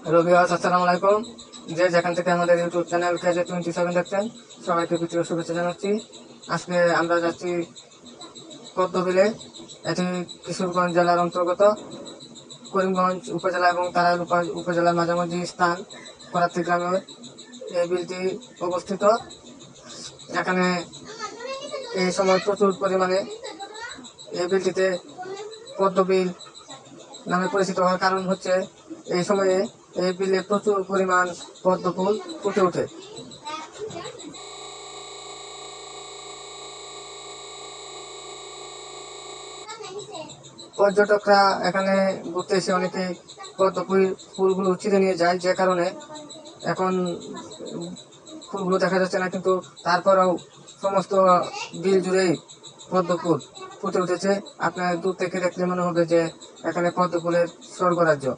Hello viewers, আসসালামু আলাইকুম। যে যেখান থেকে আমাদের ইউটিউব চ্যানেল KJ27 দেখছেন, সবাইকে প্রীতীয় শুভেচ্ছা জানাচ্ছি। আজকে আমরা যাচ্ছি পদ্মবিলে। এটি কিশোরগঞ্জ জেলার অন্তর্গত করিমগঞ্জ উপজেলা এবং তারাইল উপজেলার মাঝামাঝি স্থান করাতি গ্রামে এই বিলটি অবস্থিত। এখানে এই সময় প্রচুর পরিমাণে এই বিলটিতে পদ্মবিল নামে পরিচিত হওয়ার কারণ হচ্ছে এই সময়ে এই বিলে প্রচুর পরিমাণ পদ্ম ফুল ফুটে ওঠে। পর্যটকরা এখানে ঘুরতে এসে অনেকে পদ্ম ফুলগুলো ছিঁড়ে নিয়ে যায়, যে কারণে এখন ফুলগুলো দেখা যাচ্ছে না, কিন্তু তারপরেও সমস্ত বিল জুড়েই পদ্ম ফুল ফুটে উঠেছে। আপনার দূর থেকে দেখলে মনে হবে যে এখানে পদ্ম ফুলের স্বর্গরাজ্য।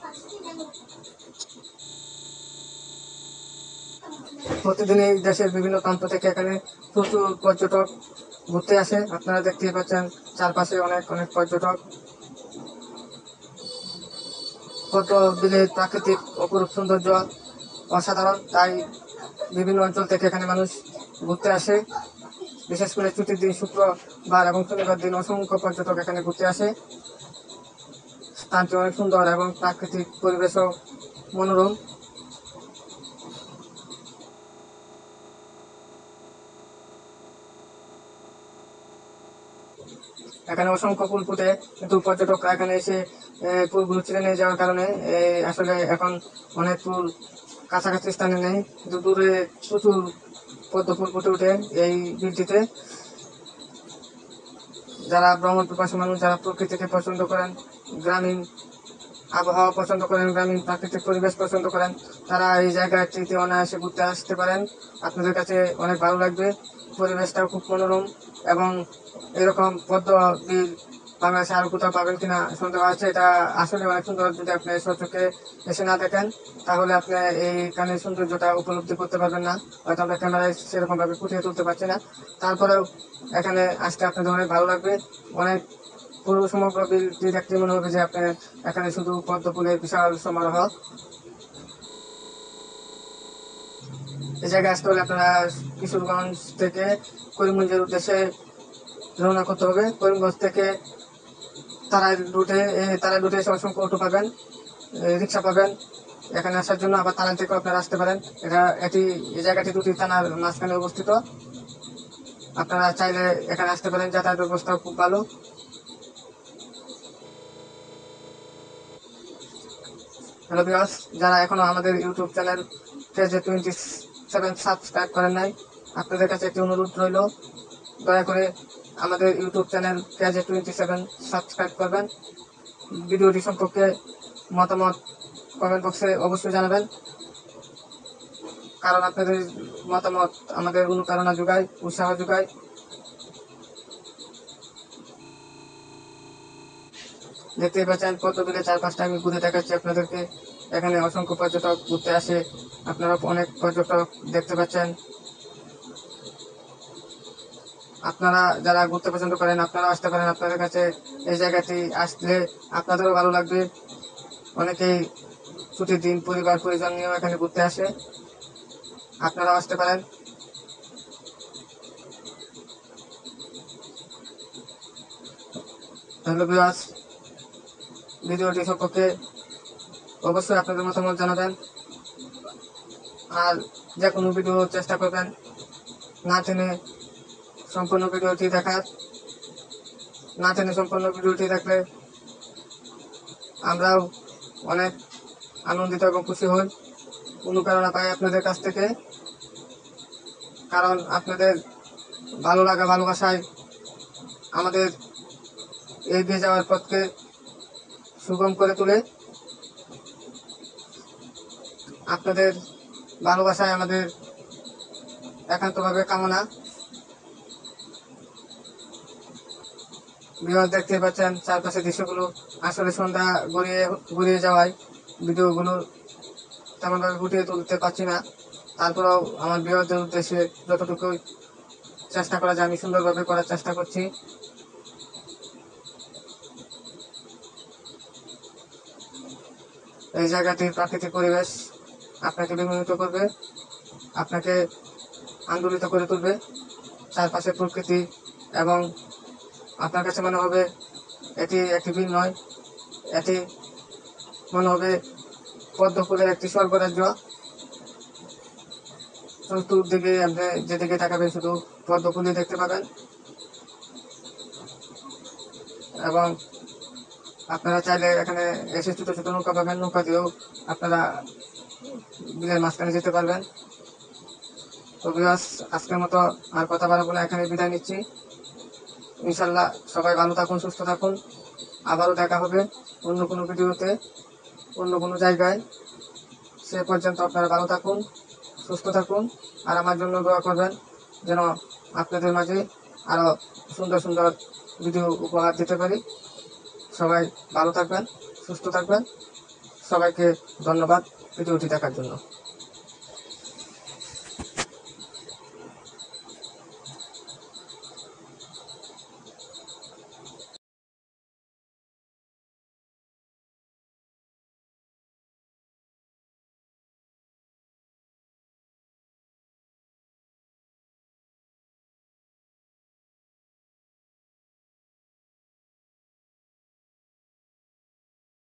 প্রতিদিনই দেশের বিভিন্ন প্রান্ত থেকে এখানে প্রচুর পর্যটক ঘুরতে আসে। আপনারা দেখতেই পাচ্ছেন চারপাশে অনেক অনেক পর্যটক। পদ্ম বিলের প্রাকৃতিক অপরূপ সৌন্দর্য অসাধারণ, তাই বিভিন্ন অঞ্চল থেকে এখানে মানুষ ঘুরতে আসে। বিশেষ করে ছুটির দিন শুক্রবার এবং শনিবার দিন অসংখ্য পর্যটক এখানে ঘুরতে আসে। স্থানটি অনেক সুন্দর এবং প্রাকৃতিক পরিবেশও মনোরম। এখানে অসংখ্য ফুল ফুটে, কিন্তু পর্যটকরা এখানে এসে ফুলগুলো ছিঁড়ে নিয়ে যাওয়ার কারণে আসলে এখন অনেক ফুল কাছাকাছি স্থানে নেই, কিন্তু দূরে প্রচুর পদ্ম ফুল ফুটে ওঠে এই বিলটিতে। যারা ভ্রমণ পিপাসু মানুষ, যারা প্রকৃতিকে পছন্দ করেন, গ্রামীণ আবহাওয়া পছন্দ করেন, গ্রামীণ প্রাকৃতিক পরিবেশ পছন্দ করেন, তারা এই জায়গাটিতে অনায়াসে ঘুরতে আসতে পারেন। আপনাদের কাছে অনেক ভালো লাগবে, পরিবেশটাও খুব মনোরম। এবং এরকম পদ্ম বিল বাংলাদেশে আরো কোথাও পাবেন কিনা সন্দেহ আছে। এটা আসলে অনেক সুন্দর। যদি আপনি স্বচক্ষে এসে না দেখেন, তাহলে আপনি এই কানের সৌন্দর্যটা উপলব্ধি করতে পারবেন না। হয়তো আমরা ক্যামেরায় সেরকম ভাবে ফুটিয়ে তুলতে পারছি না, তারপরেও এখানে আসতে আপনাদের অনেক ভালো লাগবে। অনেক পুরো সমগ্র বিলটি দেখতে মনে হবে যে আপনার এখানে শুধু পদ্ম ফুলের বিশাল সমারোহ। এই জায়গায় আসতে হলে আপনারা কিশোরগঞ্জ থেকে করিমগঞ্জের উদ্দেশ্যে রওনা করতে হবে। করিমগঞ্জ থেকে তারাইল রুটে এসে অসংখ্য অটো পাবেন, রিক্সা পাবেন এখানে আসার জন্য। আবার তারাইল থেকে আপনারা আসতে পারেন। এই জায়গাটি দুটি থানার মাঝখানে অবস্থিত। আপনারা চাইলে এখানে আসতে পারেন, যাতায়াত ব্যবস্থাও খুব ভালো। হ্যালো ভিউয়ার্স, যারা এখনো আমাদের ইউটিউব চ্যানেল KJ27 সাবস্ক্রাইব করেন নাই, আপনাদের কাছে একটি অনুরোধ রইল, দয়া করে আমাদের ইউটিউব চ্যানেল KJ27 সাবস্ক্রাইব করবেন। ভিডিওটি সম্পর্কে মতামত কমেন্ট বক্সে অবশ্যই জানাবেন, কারণ আপনাদের মতামত আমাদের অনুপ্রেরণা যোগায়, উৎসাহ যোগায়। দেখতেই পাচ্ছেন পদ্মবিলের চারপাশটা আমি ঘুরে দেখাচ্ছি আপনাদেরকে। এখানে অসংখ্য পর্যটক ঘুরতে আসে, আপনারা অনেক পর্যটক দেখতে পাচ্ছেন। আপনারা যারা ঘুরতে পছন্দ করেন, আপনারা আসতে পারেন। আপনাদের কাছে এই জায়গাটি আসলে আপনাদেরও ভালো লাগবে। অনেকেই ছুটির দিন পরিবার পরিজন নিয়েও এখানে ঘুরতে আসে, আপনারাও আসতে পারেন। হ্যালো ভিউয়ার্স, ভিডিওটি সম্পর্কে অবশ্যই আপনাদের মতামত জানাবেন, আর যে কোনো ভিডিও চেষ্টা করবেন না টেনে সম্পূর্ণ ভিডিওটি দেখার। না টেনে সম্পূর্ণ ভিডিওটি দেখলে আমরাও অনেক আনন্দিত এবং খুশি হই, অনুপ্রেরণা পাই আপনাদের কাছ থেকে। কারণ আপনাদের ভালো লাগা, ভালোবাসায় আমাদের এগিয়ে যাওয়ার পথকে সুগম করে তোলে। আপনাদের ভালোবাসায় আমাদের একান্তভাবে কামনা। ভিউয়ার্স, দেখতে পাচ্ছেন চারপাশের দৃশ্যগুলো। আসলে সন্ধ্যা গড়িয়ে যাওয়ায় ভিডিওগুলো তেমনভাবে ফুটিয়ে তুলতে পারছি না, তারপরেও আমার ভিউয়ারদের উদ্দেশ্যে যতটুকু চেষ্টা করা যায় আমি সুন্দরভাবে করার চেষ্টা করছি। এই জায়গাটির প্রাকৃতিক পরিবেশ আপনাকে বিমোহিত করবে, আপনাকে আন্দোলিত করে তুলবে। চারপাশে প্রকৃতি এবং আপনার কাছে মনে হবে এটি একটি বিল নয়, এটি মনে হবে পদ্মফুলের একটি স্বর্গরাজ্য। চতুর্দিকে আপনি যেদিকে তাকাবেন শুধু পদ্মফুলই দেখতে পাবেন। এবং আপনারা চাইলে এখানে এসে ছোট ছোট নৌকা পাবেন, নৌকা দিয়েও আপনারা বিলের মাঝখানে যেতে পারবেন। তো ভিউয়ার্স, আজকের মতো আর কথা বাড়াবো না, এখানে বিদায় নিচ্ছি। ইনশাল্লাহ সবাই ভালো থাকুন, সুস্থ থাকুন। আবারও দেখা হবে অন্য কোনো ভিডিওতে, অন্য কোনো জায়গায়। সে পর্যন্ত আপনারা ভালো থাকুন, সুস্থ থাকুন, আর আমার জন্য দোয়া করবেন যেন আপনাদের মাঝে আরো সুন্দর সুন্দর ভিডিও উপহার দিতে পারি। সবাই ভালো থাকবেন, সুস্থ থাকবেন। সবাইকে ধন্যবাদ ভিডিওটি দেখার জন্য।